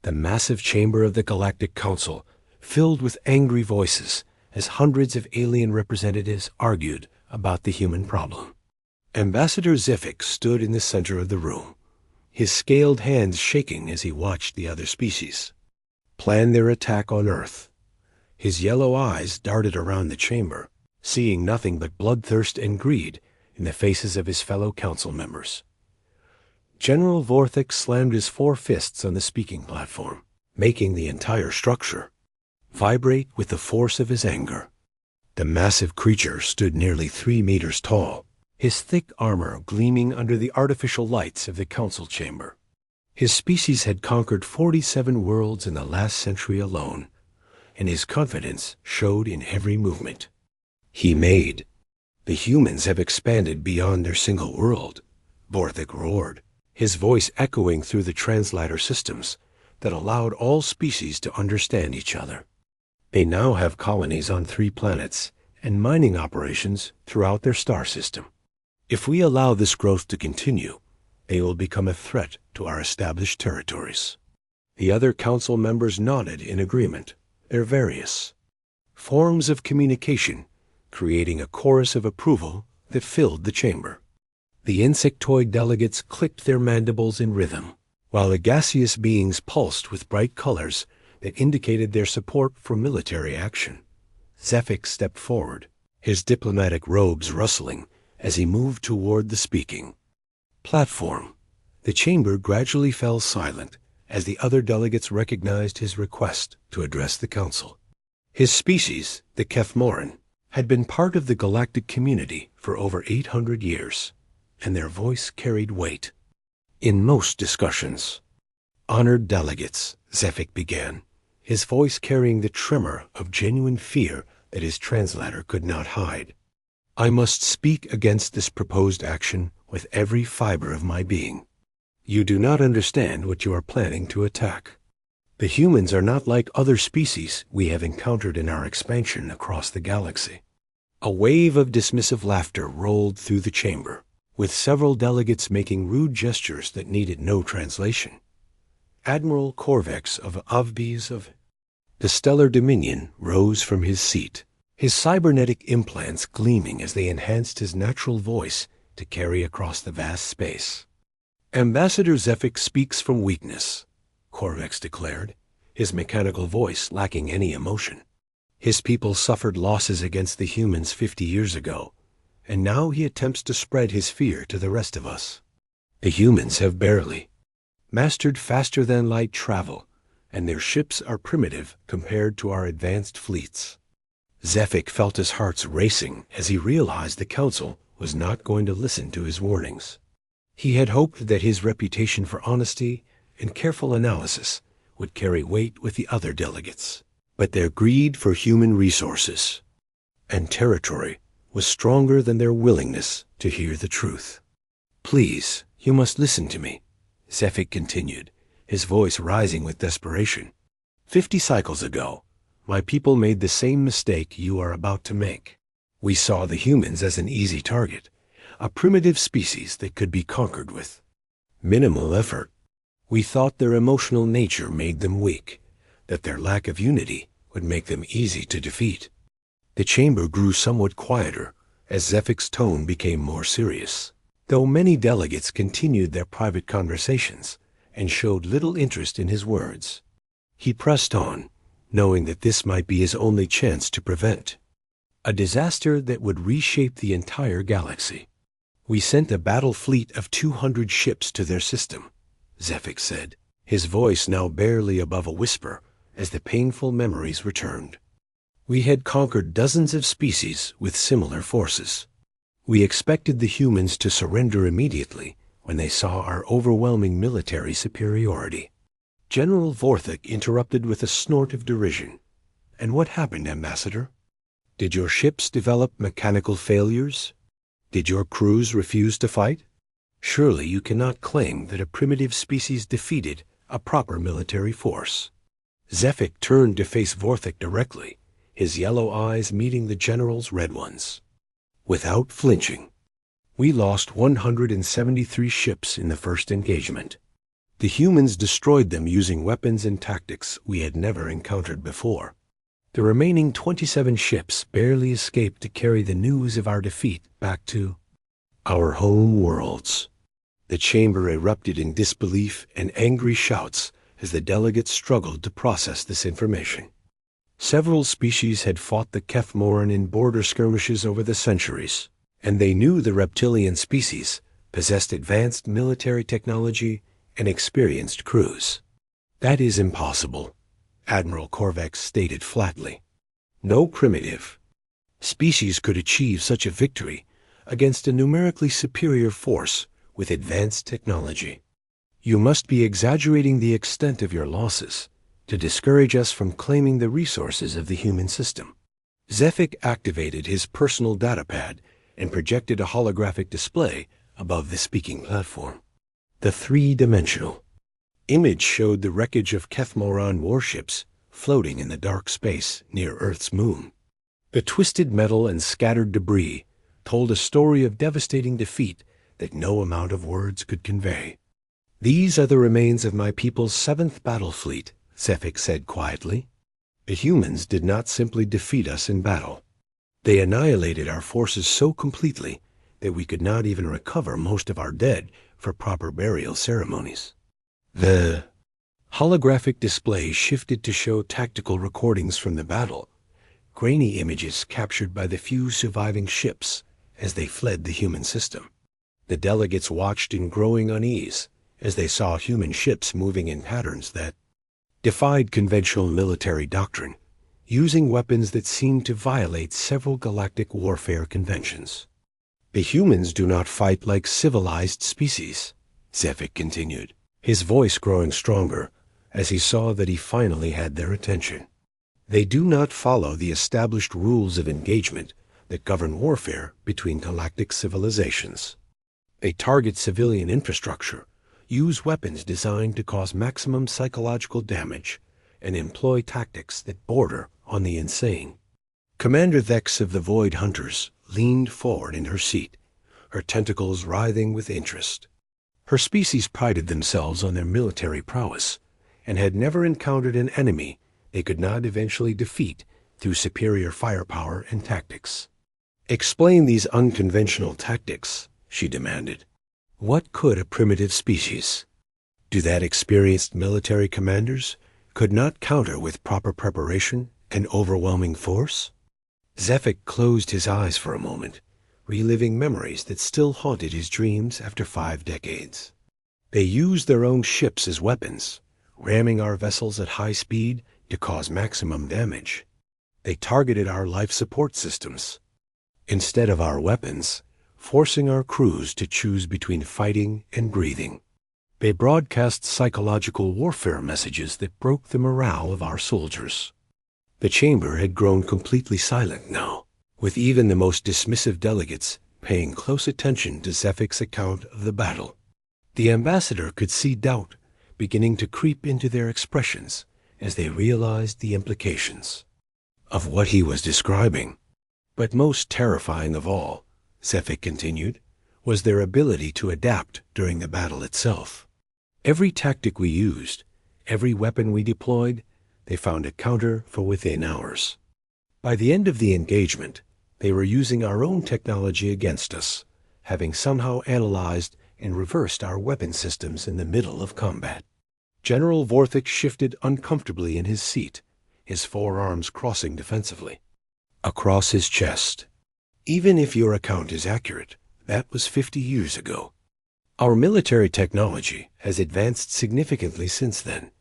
The massive chamber of the Galactic Council filled with angry voices as hundreds of alien representatives argued about the human problem. Ambassador Zephyk stood in the center of the room, his scaled hands shaking as he watched the other species plan their attack on Earth. His yellow eyes darted around the chamber, seeing nothing but bloodthirst and greed in the faces of his fellow council members. General Vorthik slammed his 4 fists on the speaking platform, making the entire structure vibrate with the force of his anger. The massive creature stood nearly 3 meters tall, his thick armor gleaming under the artificial lights of the council chamber. His species had conquered 47 worlds in the last century alone, and his confidence showed in every movement he made. The humans have expanded beyond their single world, Vorthik roared, his voice echoing through the translator systems that allowed all species to understand each other. They now have colonies on 3 planets and mining operations throughout their star system. If we allow this growth to continue, they will become a threat to our established territories. The other council members nodded in agreement, their various forms of communication creating a chorus of approval that filled the chamber. The insectoid delegates clicked their mandibles in rhythm, while the gaseous beings pulsed with bright colors that indicated their support for military action. Zephyk stepped forward, his diplomatic robes rustling as he moved toward the speaking platform. The chamber gradually fell silent as the other delegates recognized his request to address the council. His species, the Kethmoran, had been part of the galactic community for over 800 years, and their voice carried weight in most discussions. Honored delegates, Zephyk began, his voice carrying the tremor of genuine fear that his translator could not hide. I must speak against this proposed action with every fiber of my being. You do not understand what you are planning to attack. The humans are not like other species we have encountered in our expansion across the galaxy. A wave of dismissive laughter rolled through the chamber, with several delegates making rude gestures that needed no translation. Admiral Korvex of Avbes of the Stellar Dominion rose from his seat, his cybernetic implants gleaming as they enhanced his natural voice to carry across the vast space. Ambassador Zephyk speaks from weakness, Korvex declared, his mechanical voice lacking any emotion. His people suffered losses against the humans 50 years ago, and now he attempts to spread his fear to the rest of us. The humans have barely mastered faster-than-light travel, and their ships are primitive compared to our advanced fleets. Zephyk felt his heart racing as he realized the council was not going to listen to his warnings. He had hoped that his reputation for honesty and careful analysis would carry weight with the other delegates, but their greed for human resources and territory was stronger than their willingness to hear the truth. Please, you must listen to me, Zephyk continued, his voice rising with desperation. 50 cycles ago, my people made the same mistake you are about to make. We saw the humans as an easy target, a primitive species that could be conquered with minimal effort. We thought their emotional nature made them weak, that their lack of unity would make them easy to defeat. The chamber grew somewhat quieter as Zephyk's tone became more serious, though many delegates continued their private conversations and showed little interest in his words. He pressed on, knowing that this might be his only chance to prevent a disaster that would reshape the entire galaxy. We sent a battle fleet of 200 ships to their system, Zephyk said, his voice now barely above a whisper as the painful memories returned. We had conquered dozens of species with similar forces. We expected the humans to surrender immediately when they saw our overwhelming military superiority. General Vorthik interrupted with a snort of derision. And what happened, Ambassador? Did your ships develop mechanical failures? Did your crews refuse to fight? Surely you cannot claim that a primitive species defeated a proper military force. Zephyk turned to face Vorthik directly, his yellow eyes meeting the general's red ones. Without flinching, we lost 173 ships in the first engagement. The humans destroyed them using weapons and tactics we had never encountered before. The remaining 27 ships barely escaped to carry the news of our defeat back to our home worlds. The chamber erupted in disbelief and angry shouts as the delegates struggled to process this information. Several species had fought the Kefmoran in border skirmishes over the centuries, and they knew the reptilian species possessed advanced military technology and experienced crews. "That is impossible," Admiral Korvax stated flatly. "No primitive species could achieve such a victory against a numerically superior force with advanced technology. You must be exaggerating the extent of your losses to discourage us from claiming the resources of the human system." Zephyk activated his personal datapad and projected a holographic display above the speaking platform. The three-dimensional image showed the wreckage of Kefmoran warships floating in the dark space near Earth's moon. The twisted metal and scattered debris told a story of devastating defeat that no amount of words could convey. "These are the remains of my people's 7th battle fleet," Zephyk said quietly. "The humans did not simply defeat us in battle. They annihilated our forces so completely that we could not even recover most of our dead for proper burial ceremonies." The holographic display shifted to show tactical recordings from the battle, grainy images captured by the few surviving ships as they fled the human system. The delegates watched in growing unease as they saw human ships moving in patterns that defied conventional military doctrine, using weapons that seemed to violate several galactic warfare conventions. "The humans do not fight like civilized species," Zephyk continued, his voice growing stronger as he saw that he finally had their attention. "They do not follow the established rules of engagement that govern warfare between galactic civilizations. They target civilian infrastructure, use weapons designed to cause maximum psychological damage, and employ tactics that border on the insane." Commander Vex of the Void Hunters leaned forward in her seat, her tentacles writhing with interest. Her species prided themselves on their military prowess and had never encountered an enemy they could not eventually defeat through superior firepower and tactics. "Explain these unconventional tactics," she demanded. "What could a primitive species do that experienced military commanders could not counter with proper preparation and overwhelming force?" Zephyk closed his eyes for a moment, reliving memories that still haunted his dreams after 5 decades. "They used their own ships as weapons, ramming our vessels at high speed to cause maximum damage. They targeted our life support systems instead of our weapons, forcing our crews to choose between fighting and breathing. They broadcast psychological warfare messages that broke the morale of our soldiers." The chamber had grown completely silent now, with even the most dismissive delegates paying close attention to Zephyk's account of the battle. The ambassador could see doubt beginning to creep into their expressions as they realized the implications of what he was describing. "But most terrifying of all," Zephyk continued, "was their ability to adapt during the battle itself. Every tactic we used, every weapon we deployed, they found a counter for within hours. By the end of the engagement, they were using our own technology against us, having somehow analyzed and reversed our weapon systems in the middle of combat." General Vorthik shifted uncomfortably in his seat, his forearms crossing defensively across his chest. "Even if your account is accurate, that was 50 years ago. Our military technology has advanced significantly since then,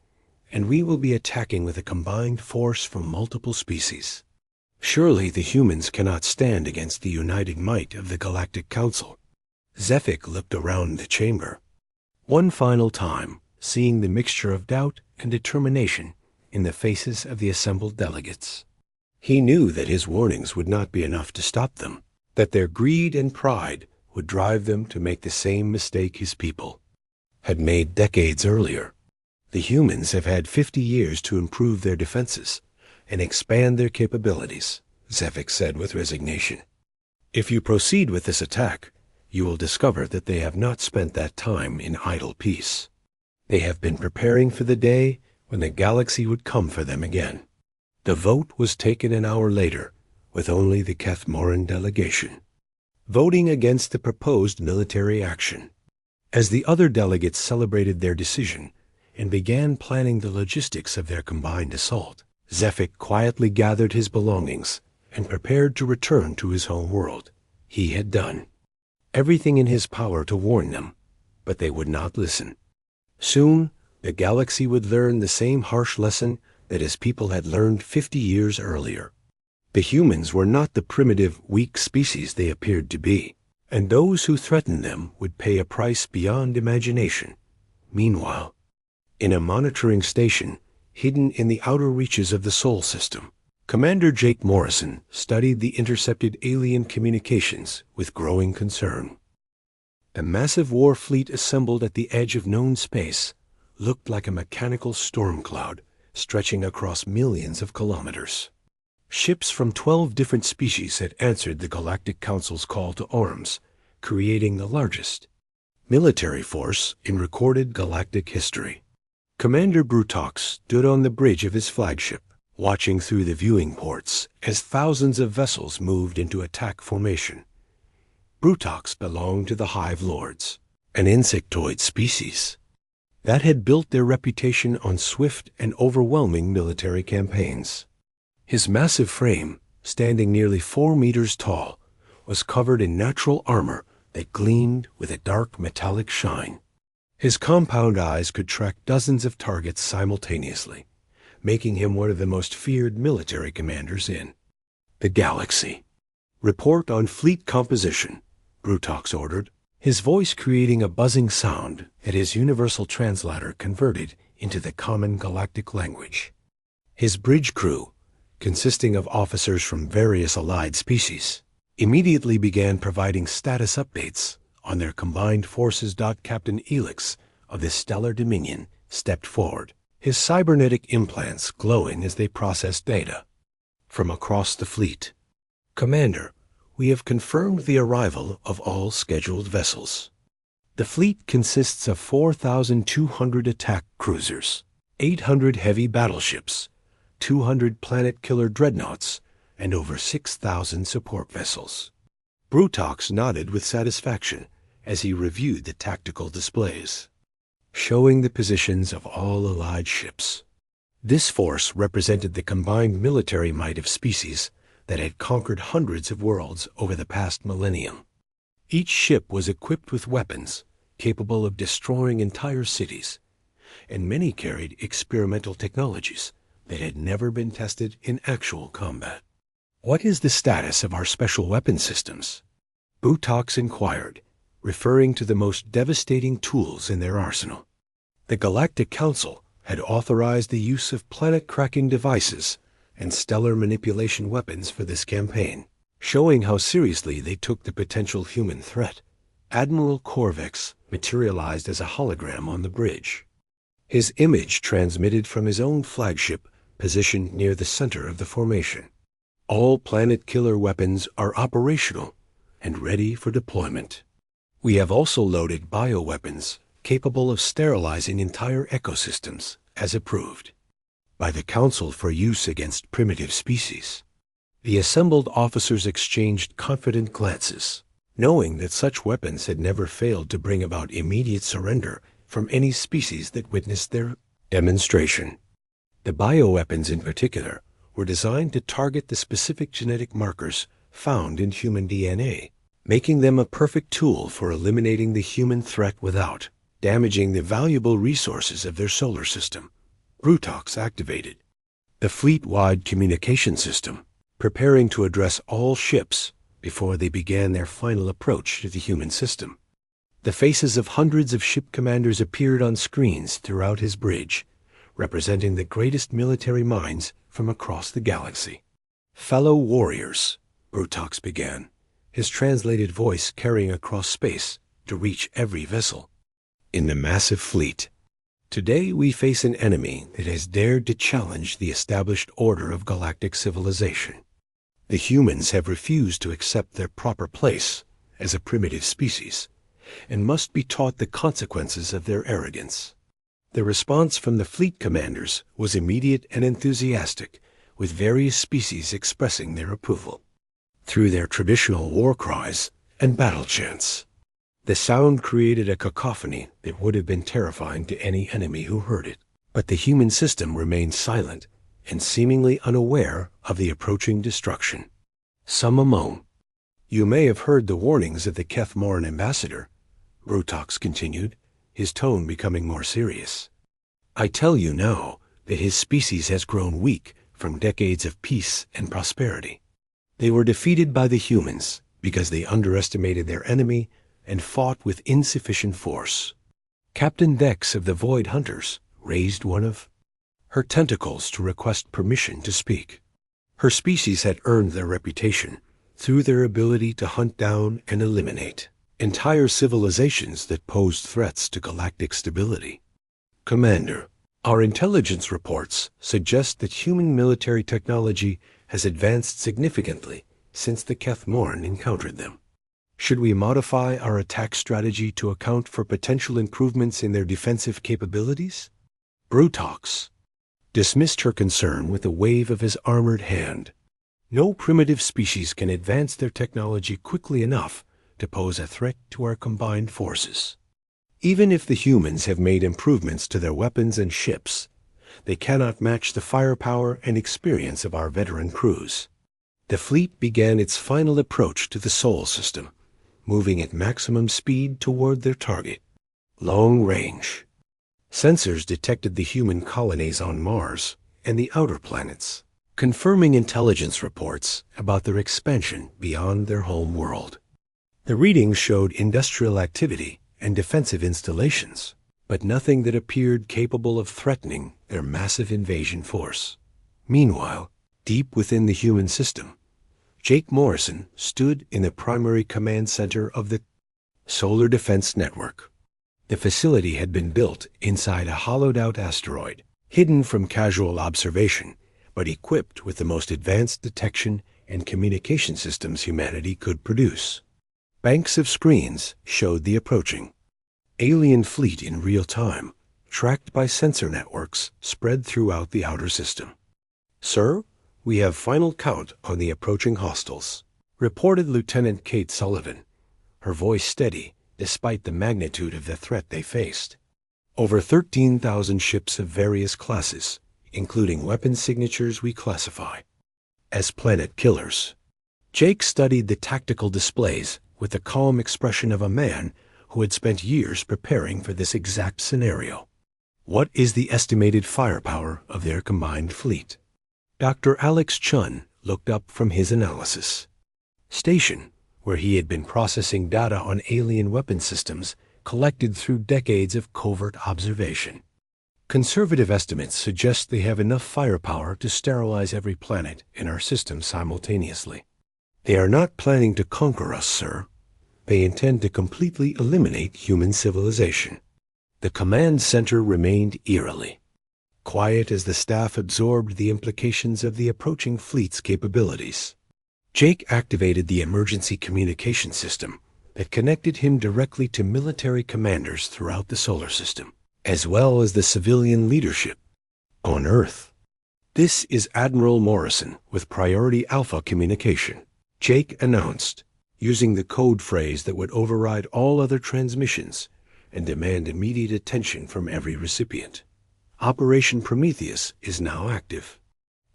and we will be attacking with a combined force from multiple species. Surely the humans cannot stand against the united might of the Galactic Council." Zephyk looked around the chamber, one final time, seeing the mixture of doubt and determination in the faces of the assembled delegates. He knew that his warnings would not be enough to stop them, that their greed and pride would drive them to make the same mistake his people had made decades earlier. "The humans have had 50 years to improve their defenses and expand their capabilities," Zephyk said with resignation. "If you proceed with this attack, you will discover that they have not spent that time in idle peace." They have been preparing for the day when the galaxy would come for them again. The vote was taken an hour later, with only the Kethmoran delegation voting against the proposed military action. As the other delegates celebrated their decision and began planning the logistics of their combined assault, Zephyk quietly gathered his belongings and prepared to return to his home world. He had done everything in his power to warn them, but they would not listen. Soon, the galaxy would learn the same harsh lesson that his people had learned 50 years earlier. The humans were not the primitive, weak species they appeared to be, and those who threatened them would pay a price beyond imagination. Meanwhile, in a monitoring station hidden in the outer reaches of the Sol system, Commander Jake Morrison studied the intercepted alien communications with growing concern. The massive war fleet assembled at the edge of known space looked like a mechanical storm cloud stretching across millions of kilometers. Ships from 12 different species had answered the Galactic Council's call to arms, creating the largest military force in recorded galactic history. Commander Brutox stood on the bridge of his flagship, watching through the viewing ports as thousands of vessels moved into attack formation. Brutox belonged to the Hive Lords, an insectoid species that had built their reputation on swift and overwhelming military campaigns. His massive frame, standing nearly 4 meters tall, was covered in natural armor that gleamed with a dark metallic shine. His compound eyes could track dozens of targets simultaneously, making him one of the most feared military commanders in the galaxy. "Report on fleet composition," Brutox ordered, his voice creating a buzzing sound that his universal translator converted into the common galactic language. His bridge crew, consisting of officers from various allied species, immediately began providing status updates on their combined forces. Captain Elix of the Stellar Dominion stepped forward, his cybernetic implants glowing as they processed data from across the fleet. "Commander, we have confirmed the arrival of all scheduled vessels. The fleet consists of 4,200 attack cruisers, 800 heavy battleships, 200 planet-killer dreadnoughts, and over 6,000 support vessels." Brutox nodded with satisfaction as he reviewed the tactical displays, showing the positions of all allied ships. This force represented the combined military might of species that had conquered hundreds of worlds over the past millennium. Each ship was equipped with weapons capable of destroying entire cities, and many carried experimental technologies that had never been tested in actual combat. "What is the status of our special weapon systems?" Brutox inquired, referring to the most devastating tools in their arsenal. The Galactic Council had authorized the use of planet-cracking devices and stellar manipulation weapons for this campaign, showing how seriously they took the potential human threat. Admiral Corvex materialized as a hologram on the bridge, his image transmitted from his own flagship positioned near the center of the formation. "All planet-killer weapons are operational and ready for deployment. We have also loaded bioweapons capable of sterilizing entire ecosystems, as approved by the Council for use against primitive species." The assembled officers exchanged confident glances, knowing that such weapons had never failed to bring about immediate surrender from any species that witnessed their demonstration. The bioweapons in particular were designed to target the specific genetic markers found in human DNA, making them a perfect tool for eliminating the human threat without damaging the valuable resources of their solar system. Brutox activated the fleet-wide communication system, preparing to address all ships before they began their final approach to the human system. The faces of hundreds of ship commanders appeared on screens throughout his bridge, representing the greatest military minds from across the galaxy. "Fellow warriors," Brutox began, his translated voice carrying across space to reach every vessel in the massive fleet. "Today we face an enemy that has dared to challenge the established order of galactic civilization. The humans have refused to accept their proper place as a primitive species and must be taught the consequences of their arrogance. The response from the fleet commanders was immediate and enthusiastic, with various species expressing their approval through their traditional war cries and battle chants. The sound created a cacophony that would have been terrifying to any enemy who heard it. But the human system remained silent and seemingly unaware of the approaching destruction. Some among you may have heard the warnings of the Kethmoran ambassador, Brutox continued, his tone becoming more serious. I tell you now that his species has grown weak from decades of peace and prosperity. They were defeated by the humans because they underestimated their enemy and fought with insufficient force. Captain Dex of the Void Hunters raised one of her tentacles to request permission to speak. Her species had earned their reputation through their ability to hunt down and eliminate entire civilizations that posed threats to galactic stability. Commander, our intelligence reports suggest that human military technology has advanced significantly since the Kethmoran encountered them. Should we modify our attack strategy to account for potential improvements in their defensive capabilities? Brutox dismissed her concern with a wave of his armored hand. No primitive species can advance their technology quickly enough to pose a threat to our combined forces. Even if the humans have made improvements to their weapons and ships, they cannot match the firepower and experience of our veteran crews. The fleet began its final approach to the Sol system, moving at maximum speed toward their target. Long range. Sensors detected the human colonies on Mars and the outer planets, confirming intelligence reports about their expansion beyond their home world. The readings showed industrial activity and defensive installations, but nothing that appeared capable of threatening their massive invasion force. Meanwhile, deep within the human system, Jake Morrison stood in the primary command center of the Solar Defense Network. The facility had been built inside a hollowed-out asteroid, hidden from casual observation, but equipped with the most advanced detection and communication systems humanity could produce. Banks of screens showed the approaching alien fleet in real time, tracked by sensor networks spread throughout the outer system. Sir, we have final count on the approaching hostiles, reported Lieutenant Kate Sullivan, her voice steady despite the magnitude of the threat they faced. Over 13,000 ships of various classes, including weapon signatures we classify as planet killers. Jake studied the tactical displays with the calm expression of a man who had spent years preparing for this exact scenario. What is the estimated firepower of their combined fleet? Dr. Alex Chun looked up from his analysis station, where he had been processing data on alien weapon systems collected through decades of covert observation. Conservative estimates suggest they have enough firepower to sterilize every planet in our system simultaneously. They are not planning to conquer us, sir. They intend to completely eliminate human civilization. The command center remained eerily quiet as the staff absorbed the implications of the approaching fleet's capabilities. Jake activated the emergency communication system that connected him directly to military commanders throughout the solar system, as well as the civilian leadership on Earth. This is Admiral Morrison with Priority Alpha Communication, Jake announced, using the code phrase that would override all other transmissions and demand immediate attention from every recipient. Operation Prometheus is now active.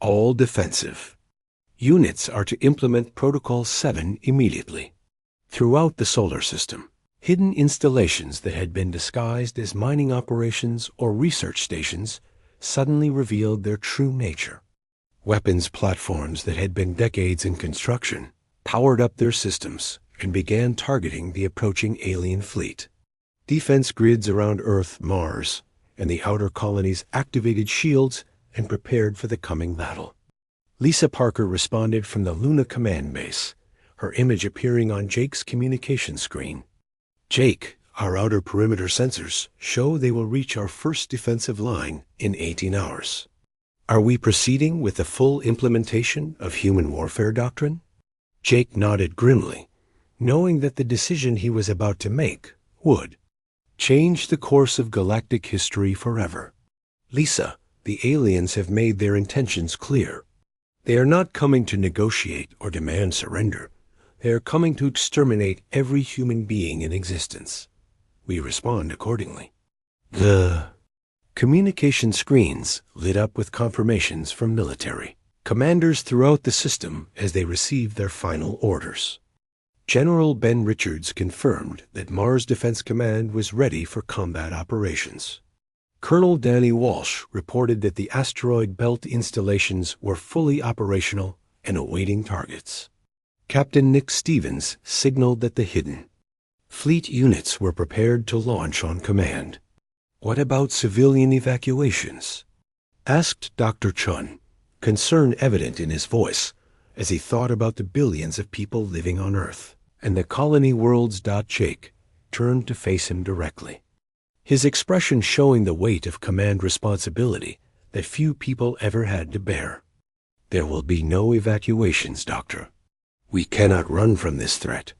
All defensive. Units are to implement Protocol 7 immediately. Throughout the solar system, hidden installations that had been disguised as mining operations or research stations suddenly revealed their true nature. Weapons platforms that had been decades in construction powered up their systems and began targeting the approaching alien fleet. Defense grids around Earth, Mars, and the outer colonies activated shields and prepared for the coming battle. Lisa Parker responded from the Luna command base, her image appearing on Jake's communication screen. Jake, our outer perimeter sensors show they will reach our first defensive line in 18 hours. Are we proceeding with the full implementation of human warfare doctrine? Jake nodded grimly, knowing that the decision he was about to make would change the course of galactic history forever. Lisa, the aliens have made their intentions clear. They are not coming to negotiate or demand surrender. They are coming to exterminate every human being in existence. We respond accordingly. The communication screens lit up with confirmations from military commanders throughout the system as they received their final orders. General Ben Richards confirmed that Mars Defense Command was ready for combat operations. Colonel Danny Walsh reported that the asteroid belt installations were fully operational and awaiting targets. Captain Nick Stevens signaled that the hidden fleet units were prepared to launch on command. What about civilian evacuations? Asked Dr. Chun, concern evident in his voice as he thought about the billions of people living on Earth, and the colony worlds. Jake turned to face him directly, his expression showing the weight of command responsibility that few people ever had to bear. There will be no evacuations, Doctor. We cannot run from this threat,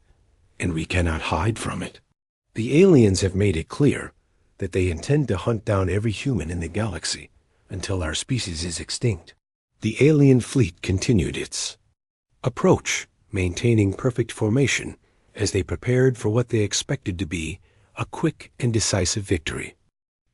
and we cannot hide from it. The aliens have made it clear that they intend to hunt down every human in the galaxy until our species is extinct. The alien fleet continued its approach, maintaining perfect formation as they prepared for what they expected to be a quick and decisive victory.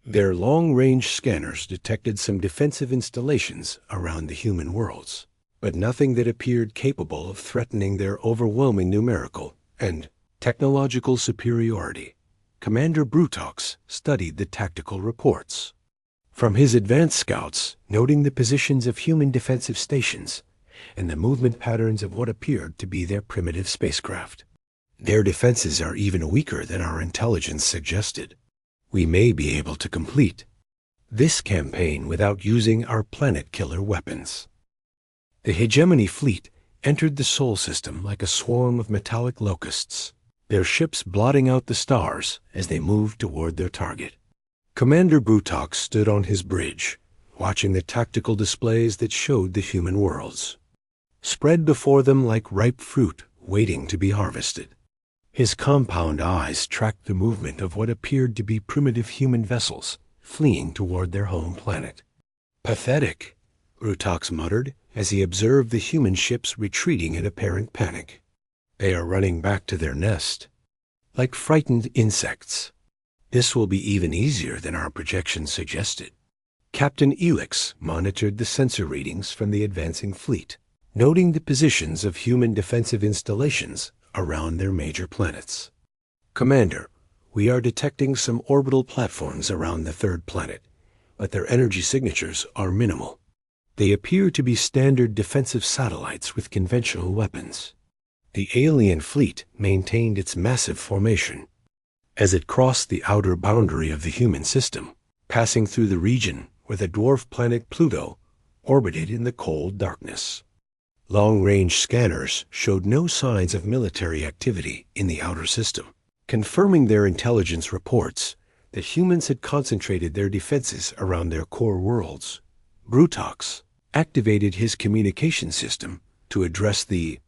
Their long-range scanners detected some defensive installations around the human worlds, but nothing that appeared capable of threatening their overwhelming numerical and technological superiority. Commander Brutox studied the tactical reports from his advanced scouts, noting the positions of human defensive stations and the movement patterns of what appeared to be their primitive spacecraft. Their defenses are even weaker than our intelligence suggested. We may be able to complete this campaign without using our planet-killer weapons. The Hegemony fleet entered the Sol system like a swarm of metallic locusts, their ships blotting out the stars as they moved toward their target. Commander Brutox stood on his bridge, watching the tactical displays that showed the human worlds, spread before them like ripe fruit waiting to be harvested. His compound eyes tracked the movement of what appeared to be primitive human vessels fleeing toward their home planet. Pathetic, Brutox muttered as he observed the human ships retreating in apparent panic. They are running back to their nest, like frightened insects. This will be even easier than our projections suggested. Captain Elix monitored the sensor readings from the advancing fleet, noting the positions of human defensive installations around their major planets. Commander, we are detecting some orbital platforms around the third planet, but their energy signatures are minimal. They appear to be standard defensive satellites with conventional weapons. The alien fleet maintained its massive formation as it crossed the outer boundary of the human system, passing through the region where the dwarf planet Pluto orbited in the cold darkness. Long-range scanners showed no signs of military activity in the outer system, confirming their intelligence reports that humans had concentrated their defenses around their core worlds. Brutox activated his communication system to address the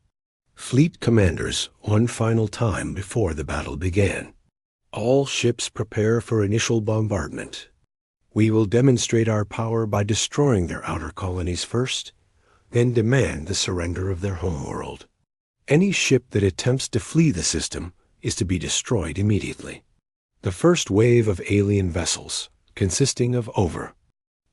fleet commanders one final time before the battle began. All ships prepare for initial bombardment. We will demonstrate our power by destroying their outer colonies first, then demand the surrender of their homeworld. Any ship that attempts to flee the system is to be destroyed immediately. The first wave of alien vessels, consisting of over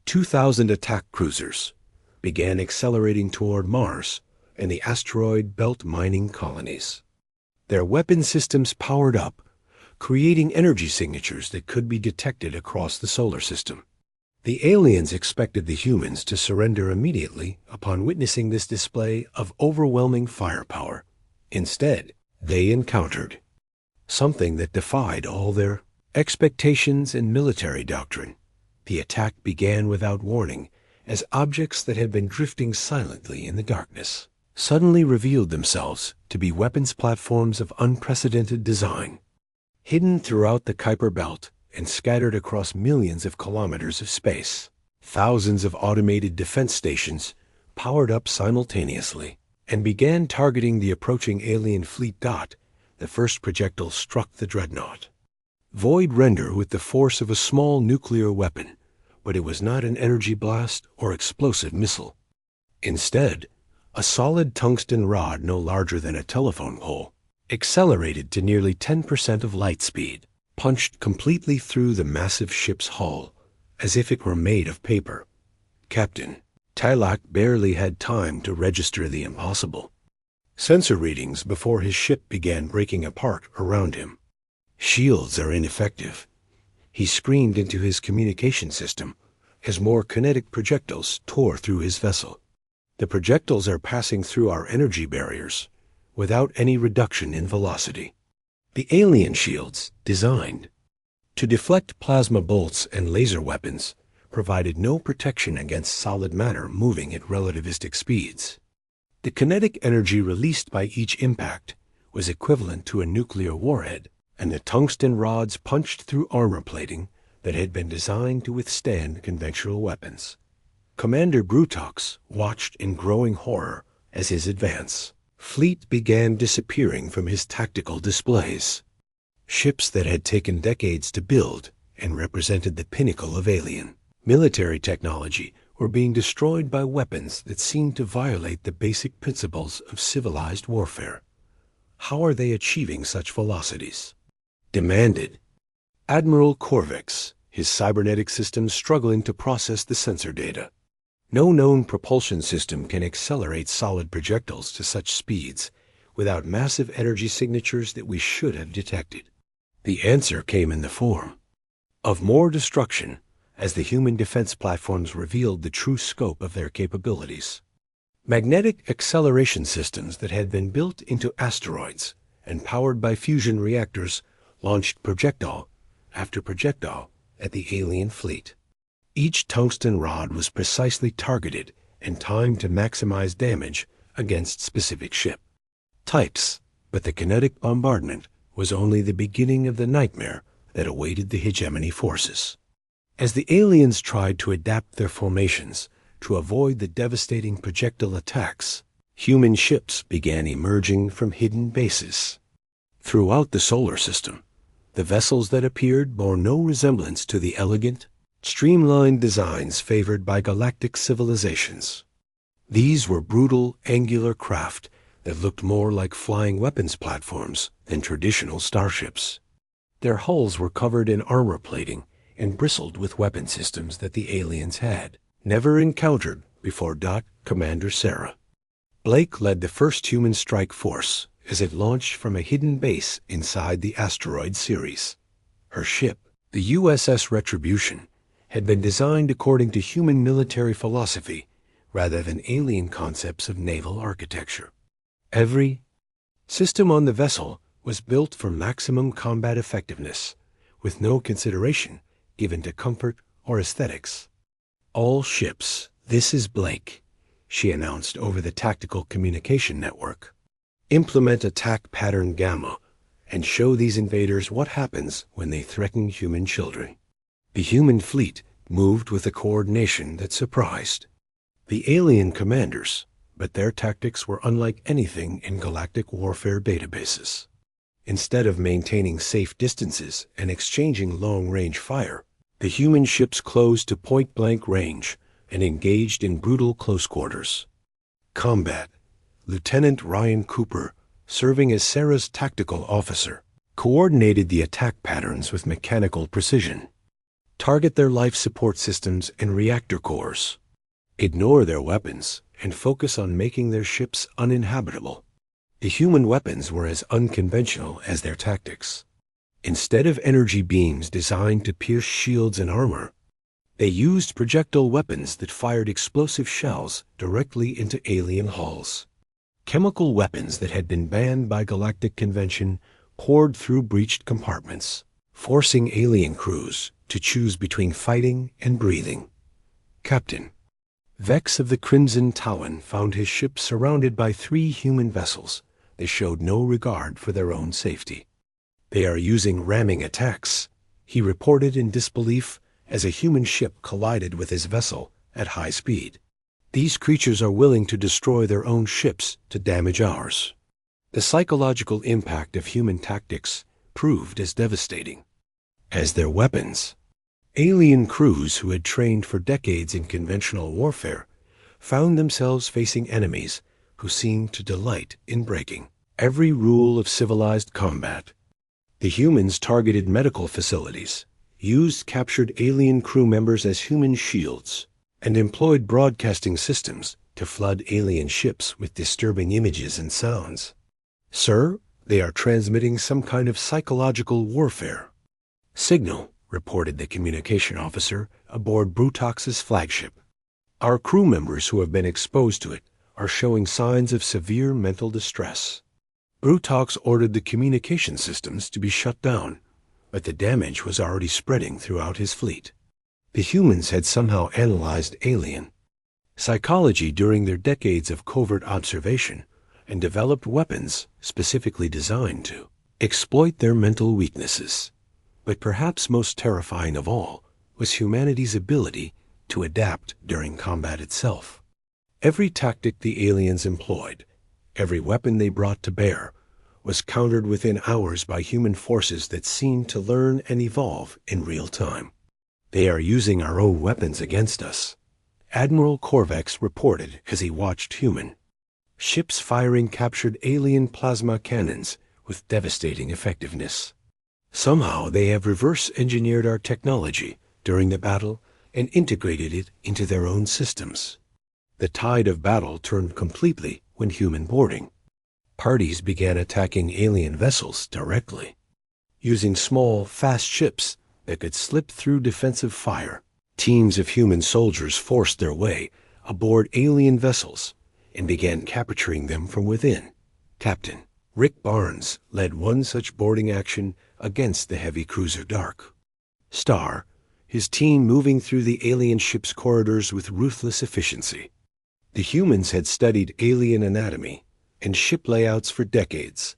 2,000 attack cruisers, began accelerating toward Mars and the asteroid belt mining colonies. Their weapon systems powered up, creating energy signatures that could be detected across the solar system. The aliens expected the humans to surrender immediately upon witnessing this display of overwhelming firepower. Instead, they encountered something that defied all their expectations and military doctrine. The attack began without warning, as objects that had been drifting silently in the darkness suddenly revealed themselves to be weapons platforms of unprecedented design, hidden throughout the Kuiper Belt and scattered across millions of kilometers of space. Thousands of automated defense stations powered up simultaneously and began targeting the approaching alien fleet. The first projectile struck the dreadnought. Void render with the force of a small nuclear weapon, but it was not an energy blast or explosive missile. Instead, a solid tungsten rod no larger than a telephone pole, accelerated to nearly 10% of light speed, punched completely through the massive ship's hull, as if it were made of paper. Captain Tylak barely had time to register the impossible. Sensor readings before his ship began breaking apart around him. Shields are ineffective. He screamed into his communication system as more kinetic projectiles tore through his vessel. The projectiles are passing through our energy barriers without any reduction in velocity. The alien shields, designed to deflect plasma bolts and laser weapons, provided no protection against solid matter moving at relativistic speeds. The kinetic energy released by each impact was equivalent to a nuclear warhead, and the tungsten rods punched through armor plating that had been designed to withstand conventional weapons. Commander Brutox watched in growing horror as his advance fleet began disappearing from his tactical displays. Ships that had taken decades to build and represented the pinnacle of alien military technology were being destroyed by weapons that seemed to violate the basic principles of civilized warfare. How are they achieving such velocities? Demanded Admiral Korvex, his cybernetic system struggling to process the sensor data. No known propulsion system can accelerate solid projectiles to such speeds without massive energy signatures that we should have detected. The answer came in the form of more destruction as the human defense platforms revealed the true scope of their capabilities. Magnetic acceleration systems that had been built into asteroids and powered by fusion reactors launched projectile after projectile at the alien fleet. Each tungsten rod was precisely targeted and timed to maximize damage against specific ship types, but the kinetic bombardment was only the beginning of the nightmare that awaited the hegemony forces. As the aliens tried to adapt their formations to avoid the devastating projectile attacks, human ships began emerging from hidden bases. Throughout the solar system, the vessels that appeared bore no resemblance to the elegant, streamlined designs favored by galactic civilizations. These were brutal, angular craft that looked more like flying weapons platforms than traditional starships. Their hulls were covered in armor plating and bristled with weapon systems that the aliens had never encountered before. Commander Sarah Blake led the first human strike force as it launched from a hidden base inside the asteroid series. Her ship, the USS Retribution, had been designed according to human military philosophy rather than alien concepts of naval architecture. Every system on the vessel was built for maximum combat effectiveness, with no consideration given to comfort or aesthetics. All ships, this is Blake, she announced over the tactical communication network. Implement attack pattern Gamma and show these invaders what happens when they threaten human children. The human fleet moved with a coordination that surprised the alien commanders, but their tactics were unlike anything in galactic warfare databases. Instead of maintaining safe distances and exchanging long-range fire, the human ships closed to point-blank range and engaged in brutal close quarters combat. Lieutenant Ryan Cooper, serving as Sarah's tactical officer, coordinated the attack patterns with mechanical precision. Target their life support systems and reactor cores. Ignore their weapons and focus on making their ships uninhabitable. The human weapons were as unconventional as their tactics. Instead of energy beams designed to pierce shields and armor, they used projectile weapons that fired explosive shells directly into alien hulls. Chemical weapons that had been banned by galactic convention poured through breached compartments, forcing alien crews to choose between fighting and breathing. Captain Vex of the Crimson Talon found his ship surrounded by 3 human vessels that showed no regard for their own safety. They are using ramming attacks, he reported in disbelief as a human ship collided with his vessel at high speed. These creatures are willing to destroy their own ships to damage ours. The psychological impact of human tactics proved as devastating. as their weapons. Alien crews who had trained for decades in conventional warfare found themselves facing enemies who seemed to delight in breaking every rule of civilized combat. The humans targeted medical facilities, used captured alien crew members as human shields, and employed broadcasting systems to flood alien ships with disturbing images and sounds. "Sir, they are transmitting some kind of psychological warfare." "Signal," reported the communication officer aboard Brutox's flagship. "Our crew members who have been exposed to it are showing signs of severe mental distress." Brutox ordered the communication systems to be shut down, but the damage was already spreading throughout his fleet. The humans had somehow analyzed alien psychology during their decades of covert observation and developed weapons specifically designed to exploit their mental weaknesses. But perhaps most terrifying of all was humanity's ability to adapt during combat itself. Every tactic the aliens employed, every weapon they brought to bear, was countered within hours by human forces that seemed to learn and evolve in real time. "They are using our own weapons against us," Admiral Korvax reported as he watched human ships firing captured alien plasma cannons with devastating effectiveness. "Somehow they have reverse-engineered our technology during the battle and integrated it into their own systems." The tide of battle turned completely when human boarding. Parties began attacking alien vessels directly. Using small, fast ships that could slip through defensive fire, teams of human soldiers forced their way aboard alien vessels and began capturing them from within. Captain Rick Barnes led one such boarding action against the heavy cruiser Dark Star, his team moving through the alien ship's corridors with ruthless efficiency. The humans had studied alien anatomy and ship layouts for decades,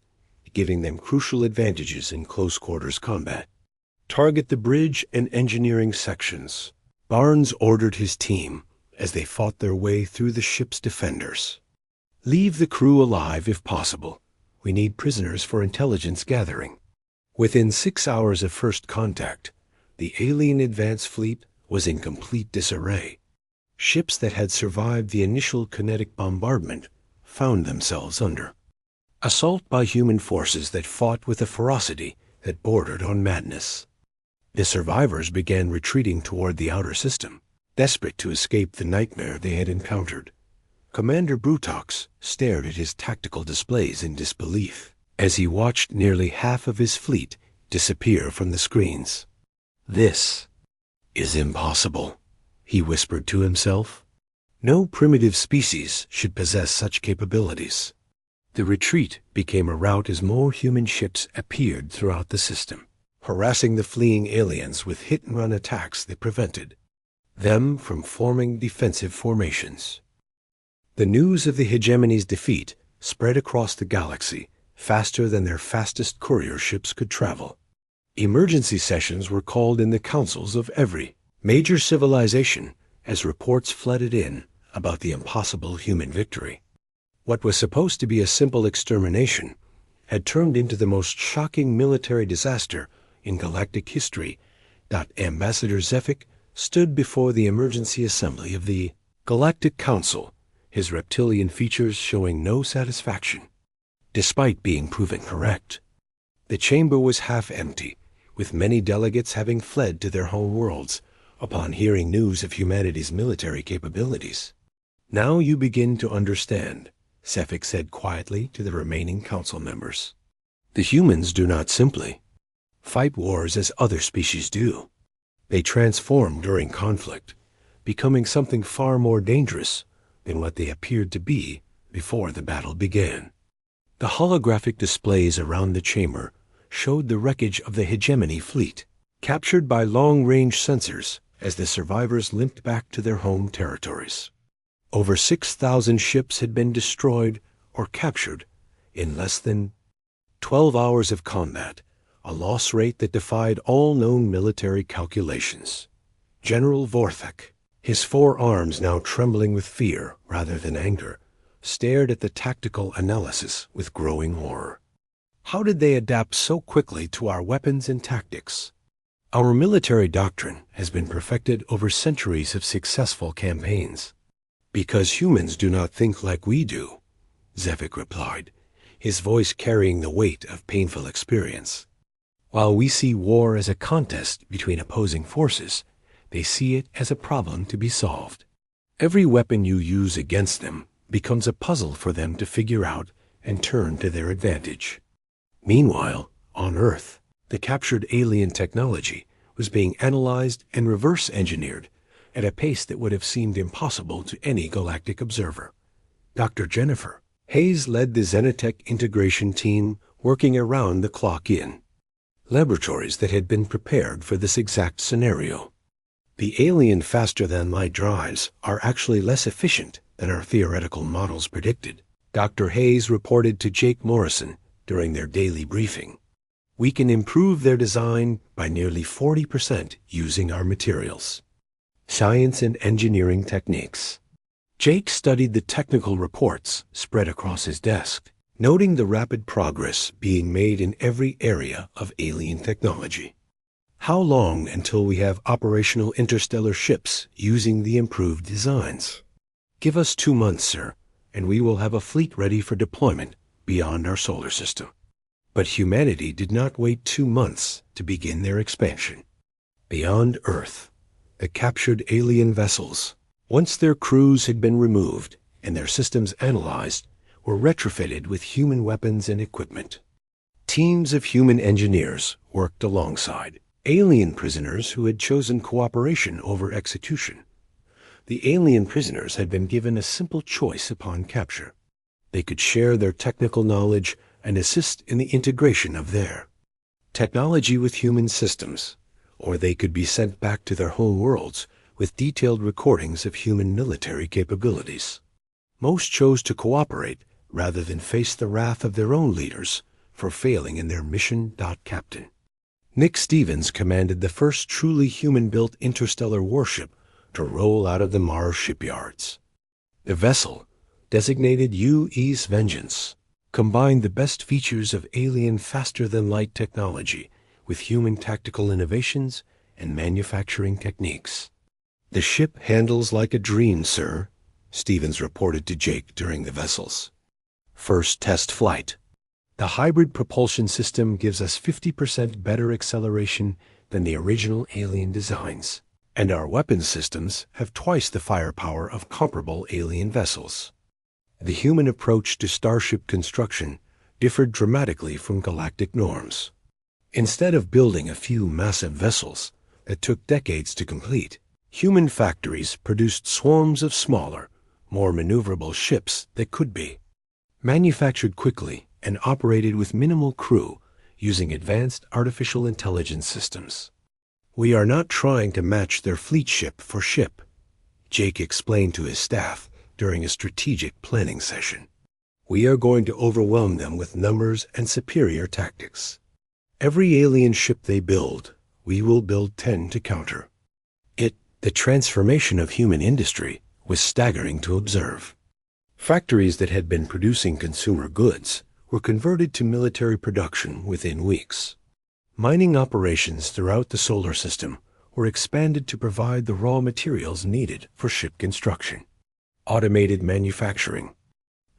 giving them crucial advantages in close-quarters combat. "Target the bridge and engineering sections," Barnes ordered his team as they fought their way through the ship's defenders. "Leave the crew alive if possible. We need prisoners for intelligence gathering." Within 6 hours of first contact, the alien advance fleet was in complete disarray. Ships that had survived the initial kinetic bombardment found themselves under assault by human forces that fought with a ferocity that bordered on madness. The survivors began retreating toward the outer system, desperate to escape the nightmare they had encountered. Commander Brutox stared at his tactical displays in disbelief as he watched nearly half of his fleet disappear from the screens. "This is impossible," he whispered to himself. No primitive species should possess such capabilities. The retreat became a rout as more human ships appeared throughout the system, harassing the fleeing aliens with hit-and-run attacks that prevented them from forming defensive formations. The news of the hegemony's defeat spread across the galaxy faster than their fastest courier ships could travel. Emergency sessions were called in the councils of every major civilization as reports flooded in about the impossible human victory. What was supposed to be a simple extermination had turned into the most shocking military disaster in galactic history. Ambassador Zephyk stood before the emergency assembly of the Galactic Council, his reptilian features showing no satisfaction, despite being proven correct. The chamber was half empty, with many delegates having fled to their home worlds upon hearing news of humanity's military capabilities. "Now you begin to understand," Zephyk said quietly to the remaining council members. "The humans do not simply fight wars as other species do. They transform during conflict, becoming something far more dangerous than what they appeared to be before the battle began." The holographic displays around the chamber showed the wreckage of the hegemony fleet, captured by long-range sensors as the survivors limped back to their home territories. Over 6,000 ships had been destroyed or captured in less than 12 hours of combat, a loss rate that defied all known military calculations. General Vorthak, his 4 arms now trembling with fear rather than anger, stared at the tactical analysis with growing horror. How did they adapt so quickly to our weapons and tactics? Our military doctrine has been perfected over centuries of successful campaigns. Because humans do not think like we do, Zefik replied, his voice carrying the weight of painful experience. While we see war as a contest between opposing forces, they see it as a problem to be solved. Every weapon you use against them becomes a puzzle for them to figure out and turn to their advantage. Meanwhile, on Earth, the captured alien technology was being analyzed and reverse-engineered at a pace that would have seemed impossible to any galactic observer. Dr. Jennifer Hayes led the Xenotech integration team working around the clock in laboratories that had been prepared for this exact scenario. The alien faster-than-light drives are actually less efficient than our theoretical models predicted, Dr. Hayes reported to Jake Morrison during their daily briefing. We can improve their design by nearly 40% using our materials. Science and engineering techniques. Jake studied the technical reports spread across his desk, noting the rapid progress being made in every area of alien technology. How long until we have operational interstellar ships using the improved designs? Give us 2 months, sir, and we will have a fleet ready for deployment beyond our solar system. But humanity did not wait 2 months to begin their expansion. Beyond Earth, the captured alien vessels, once their crews had been removed and their systems analyzed, were retrofitted with human weapons and equipment. Teams of human engineers worked alongside alien prisoners who had chosen cooperation over execution. The alien prisoners had been given a simple choice upon capture. They could share their technical knowledge and assist in the integration of their technology with human systems, or they could be sent back to their home worlds with detailed recordings of human military capabilities. Most chose to cooperate rather than face the wrath of their own leaders for failing in their mission. Captain Nick Stevens commanded the first truly human-built interstellar warship to roll out of the Mars shipyards. The vessel, designated U.E.'s Vengeance, combined the best features of alien faster-than-light technology with human tactical innovations and manufacturing techniques. The ship handles like a dream, sir, Stevens reported to Jake during the vessel's first test flight. The hybrid propulsion system gives us 50% better acceleration than the original alien designs, and our weapons systems have twice the firepower of comparable alien vessels. The human approach to starship construction differed dramatically from galactic norms. Instead of building a few massive vessels that took decades to complete, human factories produced swarms of smaller, more maneuverable ships that could be manufactured quickly and operated with minimal crew using advanced artificial intelligence systems. We are not trying to match their fleet ship for ship, Jake explained to his staff during a strategic planning session. We are going to overwhelm them with numbers and superior tactics. Every alien ship they build, we will build 10 to counter. The transformation of human industry was staggering to observe. Factories that had been producing consumer goods were converted to military production within weeks. Mining operations throughout the solar system were expanded to provide the raw materials needed for ship construction. Automated manufacturing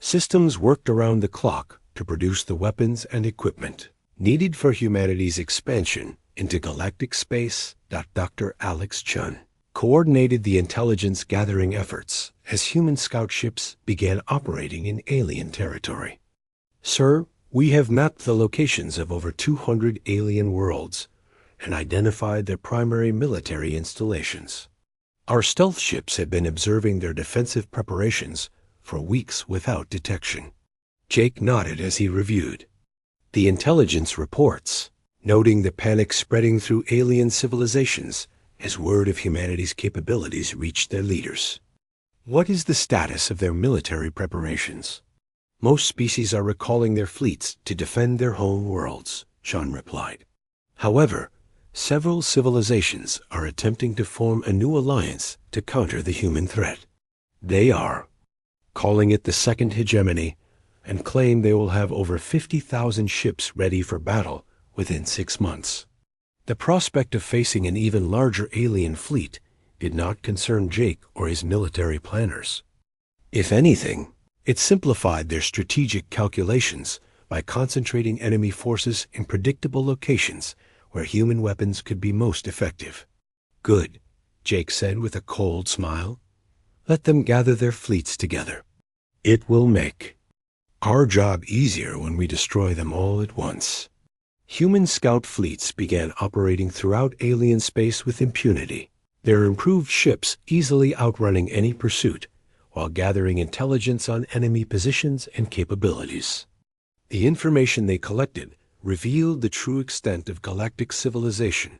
systems worked around the clock to produce the weapons and equipment needed for humanity's expansion into galactic space. Dr. Alex Chun coordinated the intelligence-gathering efforts as human scout ships began operating in alien territory. Sir, we have mapped the locations of over 200 alien worlds and identified their primary military installations. Our stealth ships have been observing their defensive preparations for weeks without detection. Jake nodded as he reviewed the intelligence reports, noting the panic spreading through alien civilizations as word of humanity's capabilities reached their leaders. What is the status of their military preparations? Most species are recalling their fleets to defend their home worlds, Sean replied. However, several civilizations are attempting to form a new alliance to counter the human threat. They are calling it the Second Hegemony and claim they will have over 50,000 ships ready for battle within 6 months. The prospect of facing an even larger alien fleet did not concern Jake or his military planners. If anything, it simplified their strategic calculations by concentrating enemy forces in predictable locations where human weapons could be most effective. "Good," Jake said with a cold smile. "Let them gather their fleets together. It will make our job easier when we destroy them all at once." Human scout fleets began operating throughout alien space with impunity, their improved ships easily outrunning any pursuit, while gathering intelligence on enemy positions and capabilities. The information they collected revealed the true extent of galactic civilization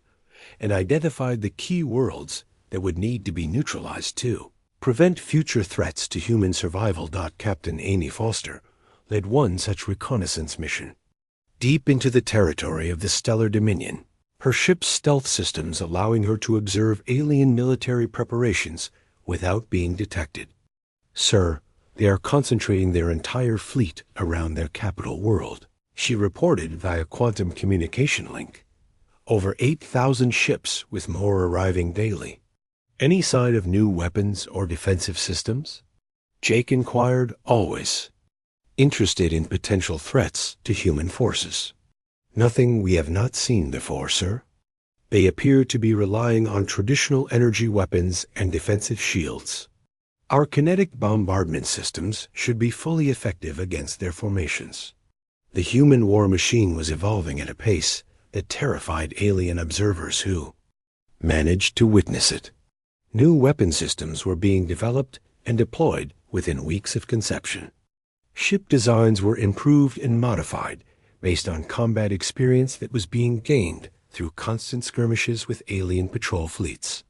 and identified the key worlds that would need to be neutralized to prevent future threats to human survival. Captain Amy Foster led one such reconnaissance mission. Deep into the territory of the Stellar Dominion, her ship's stealth systems allowing her to observe alien military preparations without being detected. "Sir, they are concentrating their entire fleet around their capital world," she reported via quantum communication link. "Over 8,000 ships with more arriving daily." "Any sign of new weapons or defensive systems?" Jake inquired, always interested in potential threats to human forces. "Nothing we have not seen before, sir. They appear to be relying on traditional energy weapons and defensive shields. Our kinetic bombardment systems should be fully effective against their formations." The human war machine was evolving at a pace that terrified alien observers who managed to witness it. New weapon systems were being developed and deployed within weeks of conception. Ship designs were improved and modified based on combat experience that was being gained through constant skirmishes with alien patrol fleets.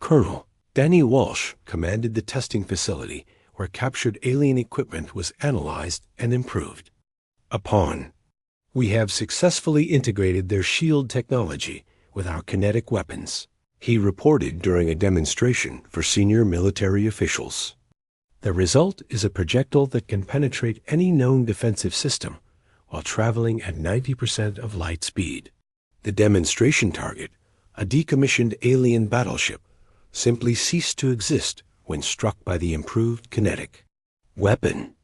Colonel Danny Walsh commanded the testing facility where captured alien equipment was analyzed and improved upon. "We have successfully integrated their shield technology with our kinetic weapons," he reported during a demonstration for senior military officials. "The result is a projectile that can penetrate any known defensive system while traveling at 90% of light speed." The demonstration target, a decommissioned alien battleship, simply ceased to exist when struck by the improved kinetic weapon.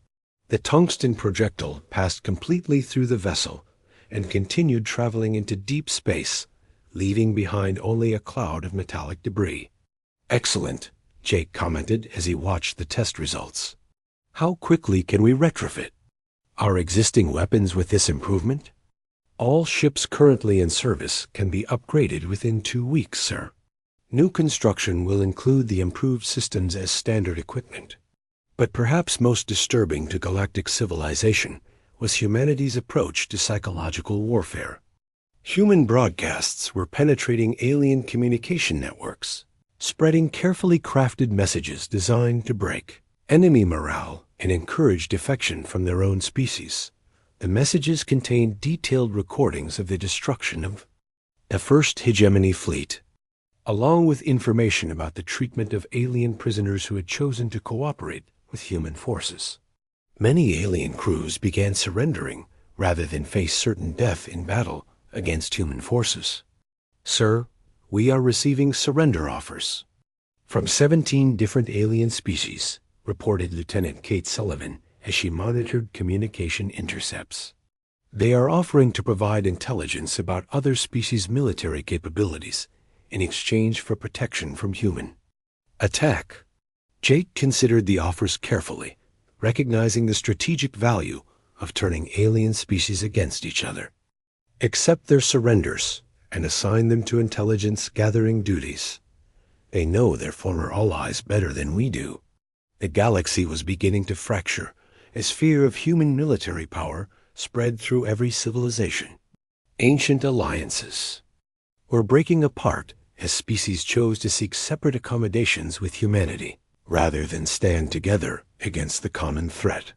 The tungsten projectile passed completely through the vessel and continued traveling into deep space, leaving behind only a cloud of metallic debris. "Excellent," Jake commented as he watched the test results. "How quickly can we retrofit our existing weapons with this improvement?" "All ships currently in service can be upgraded within 2 weeks, sir. New construction will include the improved systems as standard equipment." But perhaps most disturbing to galactic civilization was humanity's approach to psychological warfare. Human broadcasts were penetrating alien communication networks, spreading carefully crafted messages designed to break enemy morale and encourage defection from their own species. The messages contained detailed recordings of the destruction of the First Hegemony Fleet, along with information about the treatment of alien prisoners who had chosen to cooperate with human forces. Many alien crews began surrendering rather than face certain death in battle against human forces. "Sir, we are receiving surrender offers from 17 different alien species," reported Lieutenant Kate Sullivan as she monitored communication intercepts. "They are offering to provide intelligence about other species' military capabilities in exchange for protection from human attack." Jake considered the offers carefully, recognizing the strategic value of turning alien species against each other. "Accept their surrenders and assign them to intelligence-gathering duties. They know their former allies better than we do." The galaxy was beginning to fracture as fear of human military power spread through every civilization. Ancient alliances were breaking apart as species chose to seek separate accommodations with humanity, rather than stand together against the common threat.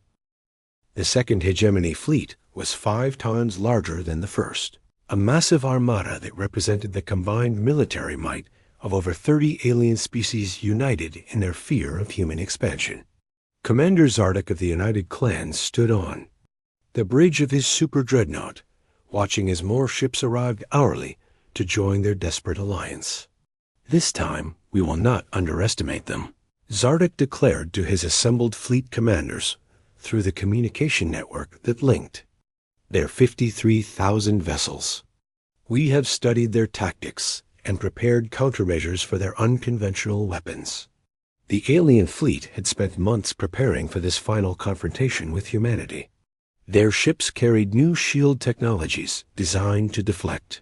The Second Hegemony Fleet was 5 times larger than the first, a massive armada that represented the combined military might of over 30 alien species united in their fear of human expansion. Commander Zardak of the United Clans stood on the bridge of his super dreadnought, watching as more ships arrived hourly to join their desperate alliance. This time, we will not underestimate them, Zarduk declared to his assembled fleet commanders through the communication network that linked their 53,000 vessels. We have studied their tactics and prepared countermeasures for their unconventional weapons. The alien fleet had spent months preparing for this final confrontation with humanity. Their ships carried new shield technologies designed to deflect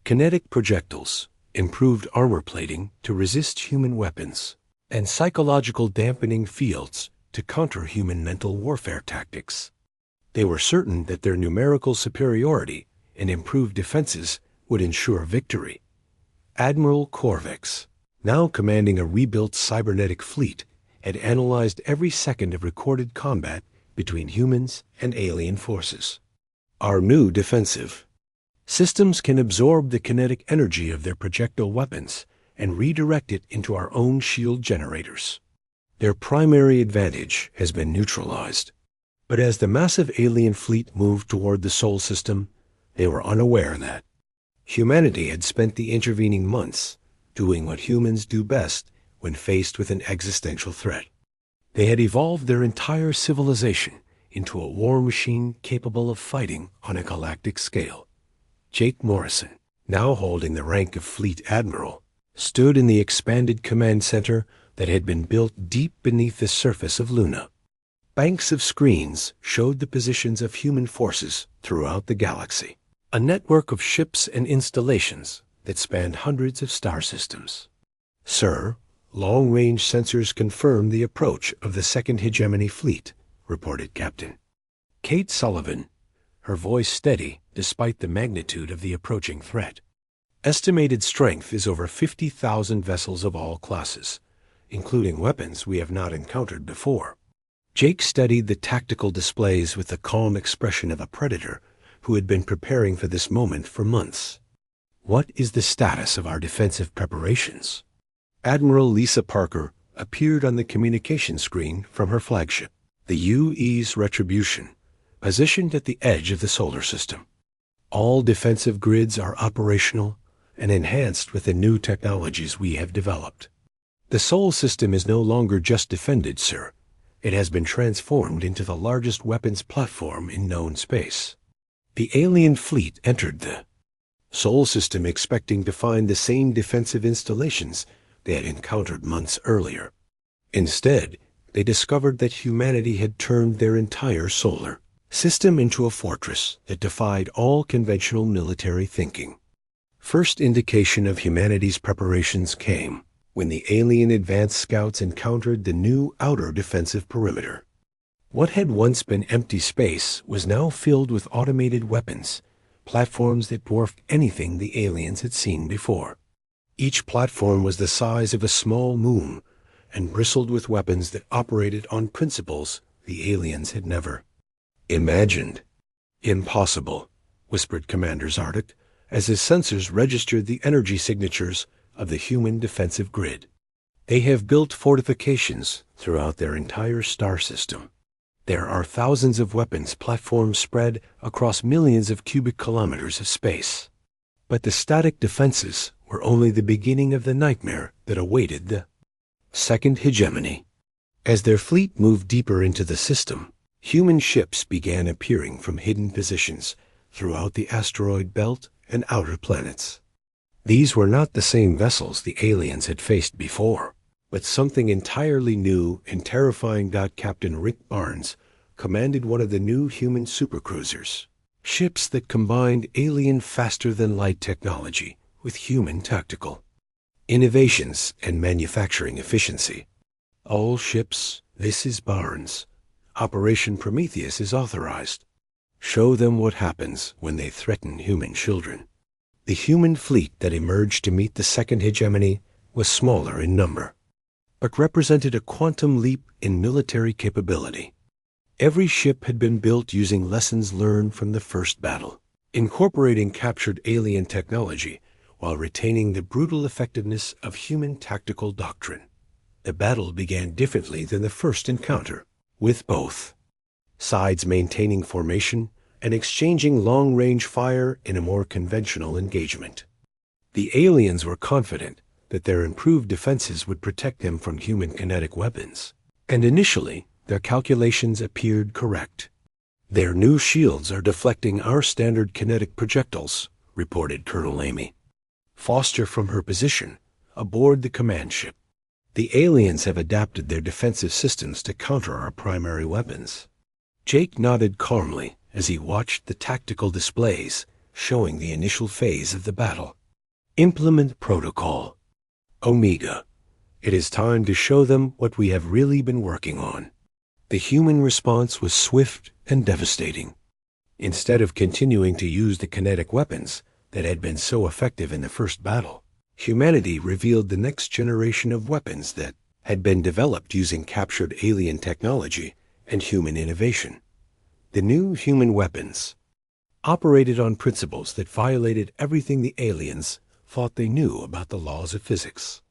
kinetic projectiles, improved armor plating to resist human weapons, and psychological dampening fields to counter human mental warfare tactics. They were certain that their numerical superiority and improved defenses would ensure victory. Admiral Korvex, now commanding a rebuilt cybernetic fleet, had analyzed every second of recorded combat between humans and alien forces. Our new defensive systems can absorb the kinetic energy of their projectile weapons and redirect it into our own shield generators. Their primary advantage has been neutralized. But as the massive alien fleet moved toward the Sol system, they were unaware that humanity had spent the intervening months doing what humans do best when faced with an existential threat. They had evolved their entire civilization into a war machine capable of fighting on a galactic scale. Jake Morrison, now holding the rank of Fleet Admiral, stood in the expanded command center that had been built deep beneath the surface of Luna. Banks of screens showed the positions of human forces throughout the galaxy, a network of ships and installations that spanned hundreds of star systems. Sir, long-range sensors confirm the approach of the Second Hegemony Fleet, reported Captain Kate Sullivan, her voice steady despite the magnitude of the approaching threat. Estimated strength is over 50,000 vessels of all classes, including weapons we have not encountered before. Jake studied the tactical displays with the calm expression of a predator who had been preparing for this moment for months. What is the status of our defensive preparations? Admiral Lisa Parker appeared on the communication screen from her flagship, the UE's Retribution, positioned at the edge of the solar system. All defensive grids are operational and enhanced with the new technologies we have developed. The Sol system is no longer just defended, sir. It has been transformed into the largest weapons platform in known space. The alien fleet entered the Sol system expecting to find the same defensive installations they had encountered months earlier. Instead, they discovered that humanity had turned their entire solar system into a fortress that defied all conventional military thinking. First indication of humanity's preparations came when the alien advanced scouts encountered the new outer defensive perimeter. What had once been empty space was now filled with automated weapons, platforms that dwarfed anything the aliens had seen before. Each platform was the size of a small moon and bristled with weapons that operated on principles the aliens had never imagined. Impossible, whispered Commander Zarduk, as his sensors registered the energy signatures of the human defensive grid. They have built fortifications throughout their entire star system. There are thousands of weapons platforms spread across millions of cubic kilometers of space. But the static defenses were only the beginning of the nightmare that awaited the Second Hegemony. As their fleet moved deeper into the system, human ships began appearing from hidden positions throughout the asteroid belt and outer planets. These were not the same vessels the aliens had faced before, but something entirely new and terrifying. Captain Rick Barnes commanded one of the new human supercruisers, ships that combined alien faster-than-light technology with human tactical innovations and manufacturing efficiency. All ships, this is Barnes. Operation Prometheus is authorized. Show them what happens when they threaten human children. The human fleet that emerged to meet the Second Hegemony was smaller in number, but represented a quantum leap in military capability. Every ship had been built using lessons learned from the first battle, incorporating captured alien technology while retaining the brutal effectiveness of human tactical doctrine. The battle began differently than the first encounter, with both sides maintaining formation and exchanging long-range fire in a more conventional engagement. The aliens were confident that their improved defenses would protect them from human kinetic weapons, and initially their calculations appeared correct. "Their new shields are deflecting our standard kinetic projectiles," reported Colonel Amy Foster from her position aboard the command ship. "The aliens have adapted their defensive systems to counter our primary weapons." Jake nodded calmly as he watched the tactical displays showing the initial phase of the battle. Implement protocol. Omega. It is time to show them what we have really been working on. The human response was swift and devastating. Instead of continuing to use the kinetic weapons that had been so effective in the first battle, humanity revealed the next generation of weapons that had been developed using captured alien technology and human innovation. The new human weapons operated on principles that violated everything the aliens thought they knew about the laws of physics.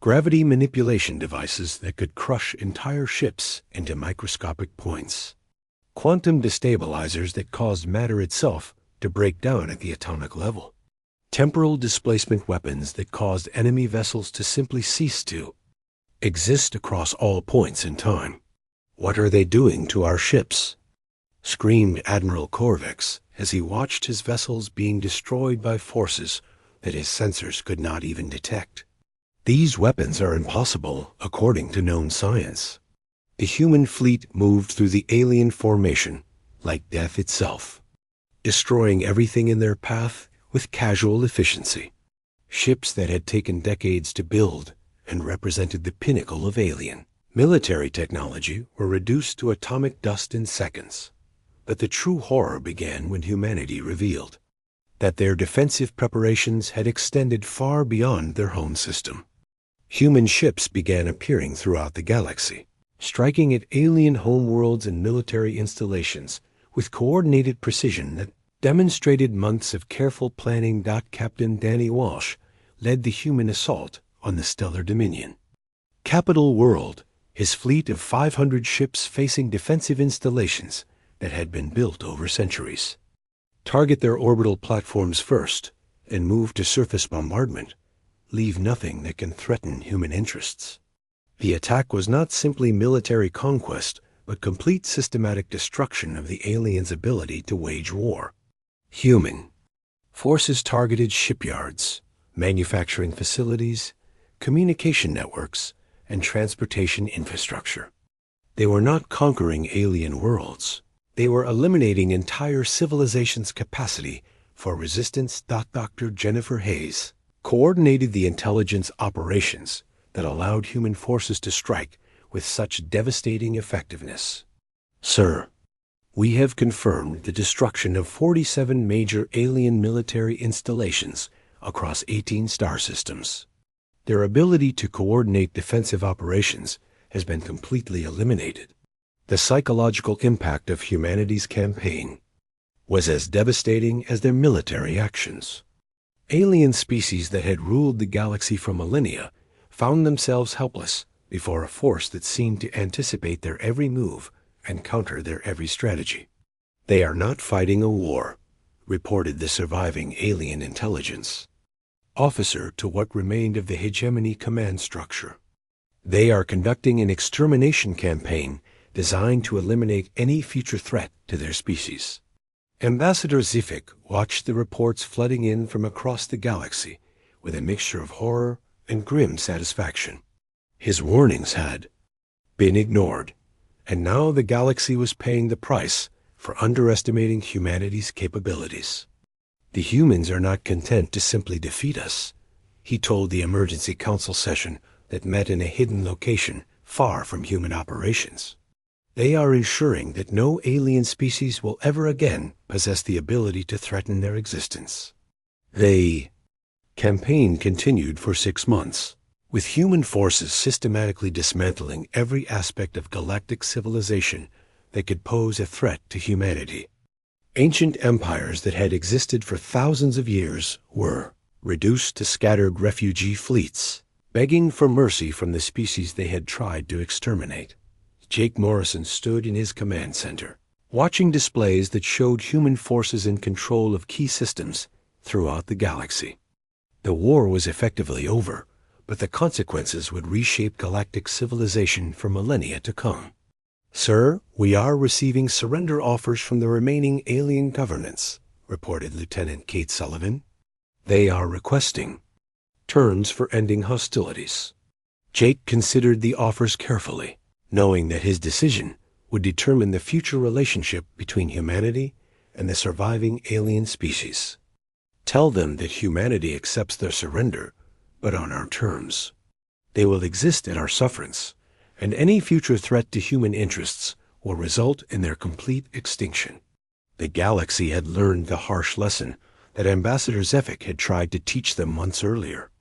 Gravity manipulation devices that could crush entire ships into microscopic points. Quantum destabilizers that caused matter itself to break down at the atomic level. Temporal displacement weapons that caused enemy vessels to simply cease to exist across all points in time. "What are they doing to our ships?" screamed Admiral Corvex as he watched his vessels being destroyed by forces that his sensors could not even detect. "These weapons are impossible according to known science." The human fleet moved through the alien formation like death itself, destroying everything in their path with casual efficiency. Ships that had taken decades to build and represented the pinnacle of alien military technology were reduced to atomic dust in seconds. But the true horror began when humanity revealed that their defensive preparations had extended far beyond their home system. Human ships began appearing throughout the galaxy, striking at alien homeworlds and military installations with coordinated precision that demonstrated months of careful planning. Captain Danny Walsh led the human assault on the stellar dominion. Capital World, his fleet of 500 ships facing defensive installations that had been built over centuries. Target their orbital platforms first and move to surface bombardment. Leave nothing that can threaten human interests. The attack was not simply military conquest, but complete systematic destruction of the aliens' ability to wage war. Human forces targeted shipyards, manufacturing facilities, communication networks, and transportation infrastructure. They were not conquering alien worlds. They were eliminating entire civilizations' capacity for resistance. Dr. Jennifer Hayes coordinated the intelligence operations that allowed human forces to strike with such devastating effectiveness. "Sir, we have confirmed the destruction of 47 major alien military installations across 18 star systems. Their ability to coordinate defensive operations has been completely eliminated. The psychological impact of humanity's campaign was as devastating as their military actions." Alien species that had ruled the galaxy for millennia found themselves helpless before a force that seemed to anticipate their every move and counter their every strategy. "They are not fighting a war," reported the surviving alien intelligence officer to what remained of the hegemony command structure. "They are conducting an extermination campaign designed to eliminate any future threat to their species." Ambassador Zifik watched the reports flooding in from across the galaxy with a mixture of horror and grim satisfaction. His warnings had been ignored, and now the galaxy was paying the price for underestimating humanity's capabilities. "The humans are not content to simply defeat us," he told the emergency council session that met in a hidden location far from human operations. "They are ensuring that no alien species will ever again possess the ability to threaten their existence." The campaign continued for 6 months, with human forces systematically dismantling every aspect of galactic civilization that could pose a threat to humanity. Ancient empires that had existed for thousands of years were reduced to scattered refugee fleets, begging for mercy from the species they had tried to exterminate. Jake Morrison stood in his command center, watching displays that showed human forces in control of key systems throughout the galaxy. The war was effectively over, but the consequences would reshape galactic civilization for millennia to come. "Sir, we are receiving surrender offers from the remaining alien governments," reported Lieutenant Kate Sullivan. "They are requesting terms for ending hostilities." Jake considered the offers carefully, knowing that his decision would determine the future relationship between humanity and the surviving alien species. "Tell them that humanity accepts their surrender, but on our terms. They will exist at our sufferance, and any future threat to human interests will result in their complete extinction." The galaxy had learned the harsh lesson that Ambassador Zephyk had tried to teach them months earlier.